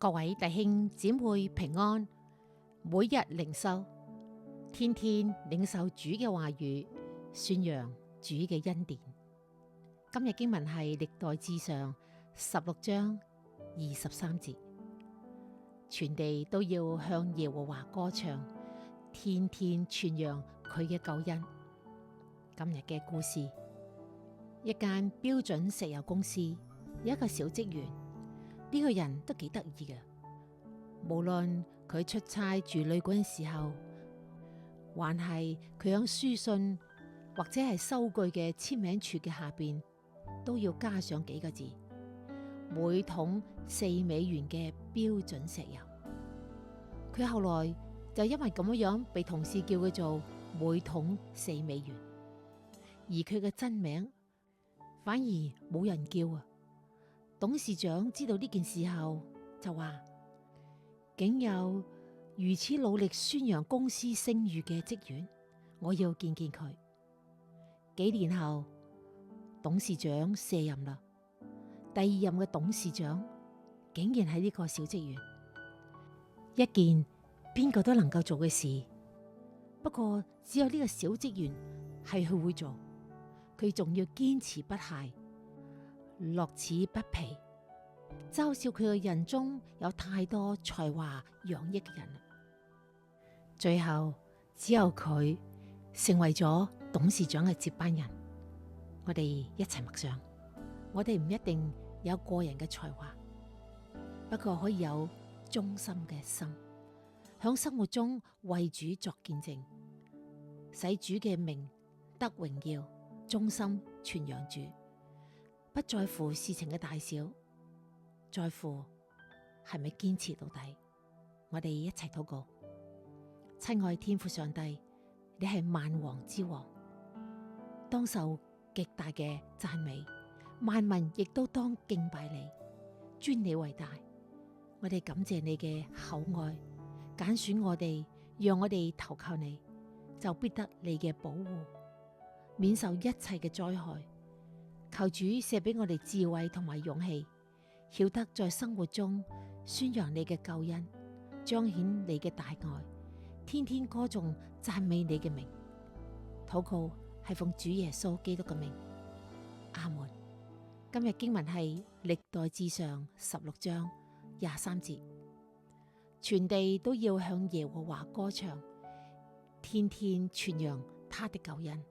各位弟兄姊妹平安，每日靈修，天天領受主嘅話語，宣揚主嘅恩典。今日經文係歷代志上16章23節，全地都要向耶和華歌唱，天天傳揚佢嘅救恩。今日嘅故事，一間標準石油公司有一個小職員。呢個人都幾得意嘅，無論佢出差住旅館嘅時候，還係佢響書信或者係收據嘅簽名處嘅下邊，都要加上幾個字：每桶4美元嘅標準石油。佢後來就因為咁樣被同事叫佢做每桶4美元，而佢嘅真名反而冇人叫啊。董事長知道呢件事後就話，竟有如此努力宣揚公司聲譽嘅職員，我要見見佢。幾年後，董事長卸任啦，第二任嘅董事長竟然係呢個小職員，一件邊個都能夠做嘅事，不過只有呢個小職員係佢會做，佢仲要堅持不懈，樂此不疲，嘲笑佢嘅人中有太多才華洋溢嘅人。最後只有佢成為咗董事長嘅接班人。我哋一齊默想，我哋唔一定有個人嘅才華，不過可以有忠心嘅心，響生活中為主作見證，使主嘅名得榮耀，忠心傳揚主。不在乎事情嘅大小，在乎係咪堅持到底。我哋一齊禱告。親愛天父上帝，你係萬王之王，當受極大嘅讚美，萬民亦都當敬拜你，尊你為大。我哋感謝你嘅厚愛，揀選我哋，讓我哋投靠你，就必得你嘅保護，免受一切嘅災害。求主賜俾我哋智慧同埋勇氣，曉得在生活中宣揚你嘅救恩，彰顯你嘅大愛，天天歌頌讚美你嘅名。禱告係奉主耶穌基督嘅名，阿門。今日經文係歷代志上16章23節，全地都要向耶和華歌唱，天天傳揚他的救恩。